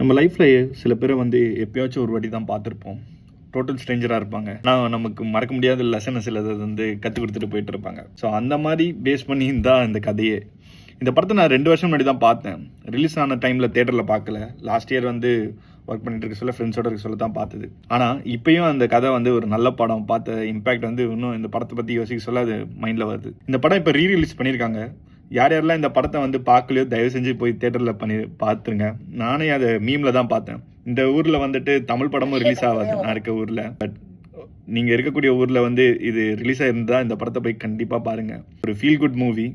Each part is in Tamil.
நம்ம லைஃப்பில் சில பேரை வந்து எப்பயாச்சும் ஒரு வாட்டி தான் பார்த்துருப்போம். டோட்டல் ஸ்ட்ரேஞ்சராக இருப்பாங்க. நான் நமக்கு மறக்க முடியாத லெசனை சிலது வந்து கற்றுக் கொடுத்துட்டு போயிட்டு இருப்பாங்க. ஸோ அந்த மாதிரி பேஸ் பண்ணி தான் இந்த கதையே. இந்த படத்தை நான் 2 வருஷம் முன்னாடி தான் பார்த்தேன். ரிலீஸ் ஆன டைமில் தேட்டரில் பார்க்கல. லாஸ்ட் இயர் வந்து ஒர்க் பண்ணிட்டு இருக்க சொல்ல ஃப்ரெண்ட்ஸோட இருக்க சொல்ல தான் பார்த்தது. ஆனால் இப்பயும் அந்த கதை வந்து ஒரு நல்ல படம் பார்த்த இம்பேக்ட் வந்து இன்னும் இந்த படத்தை பற்றி யோசிக்க சொல்ல அது மைண்டில் வருது. இந்த படம் இப்போ ரீரிலீஸ் பண்ணியிருக்காங்க. யாரெல்லாம் இந்த படத்தை வந்து பார்க்கலையோ தயவு செஞ்சு போய் தேட்டரில் பார்த்துருங்க. நானே அதை மீமில் தான் பார்த்தேன். இந்த ஊரில் வந்துட்டு தமிழ் படமும் ரிலீஸ் ஆகாது நான் இருக்க ஊரில். பட் நீங்கள் இருக்கக்கூடிய ஊரில் வந்து இது ரிலீஸ் ஆகிருந்தால் இந்த படத்தை போய் கண்டிப்பாக பாருங்கள். ஒரு ஃபீல் குட் மூவி.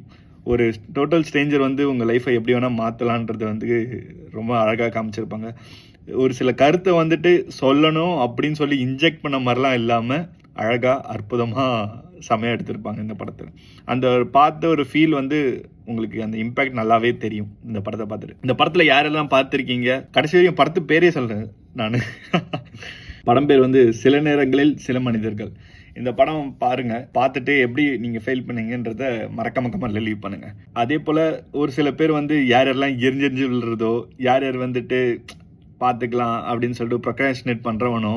ஒரு டோட்டல் ஸ்ட்ரேஞ்சர் வந்து உங்கள் லைஃப்பை எப்படி வேணால் மாற்றலான்றது வந்து ரொம்ப அழகாக காமிச்சிருப்பாங்க. ஒரு சில கருத்தை வந்துட்டு சொல்லணும் அப்படின்னு சொல்லி இன்ஜெக்ட் பண்ண மாதிரிலாம் இல்லாமல் அழகாக அற்புதமாக செமையாக எடுத்திருப்பாங்க இந்த படத்தில். அந்த பார்த்த ஒரு ஃபீல் வந்து உங்களுக்கு அந்த இம்பேக்ட் நல்லாவே தெரியும் இந்த படத்தை பார்த்துட்டு. இந்த படத்தில் யாரெல்லாம் பார்த்துருக்கீங்க, கடைசி வரையும் படத்து பேரே சொல்கிறேன் நான். படம் பேர் வந்து சில நேரங்களில் சில மனிதர்கள். இந்த படம் பாருங்க, பார்த்துட்டு எப்படி நீங்கள் ஃபெயில் பண்ணீங்கன்றத மறக்காம கமெண்ட்ல லீவ் பண்ணுங்க. அதே போல் ஒரு சில பேர் வந்து யாரெல்லாம் எரிஞ்செறிஞ்சு விழுறதோ, யார் வந்துட்டு பார்த்துக்கலாம் அப்படின்னு சொல்லிட்டு ப்ரொக்ராஸ்டினேட் பண்ணுறவனோ,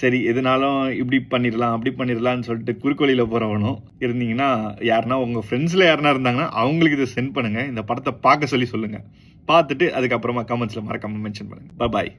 சரி எதுனாலும் இப்படி பண்ணிடலாம் அப்படி பண்ணிடலான்னு சொல்லிட்டு குறுக்கோளியில் போகிறவனும் இருந்தீங்கன்னா, யாருன்னா உங்கள் ஃப்ரெண்ட்ஸில் யாருனா இருந்தாங்கன்னா அவங்களுக்கு இதை சென்ட் பண்ணுங்கள். இந்த படத்தை பார்க்க சொல்லி சொல்லுங்கள். பார்த்துட்டு அதுக்கப்புறமா கமெண்ட்ஸில் மறக்காமல் மென்ஷன் பண்ணுங்கள். பாய்.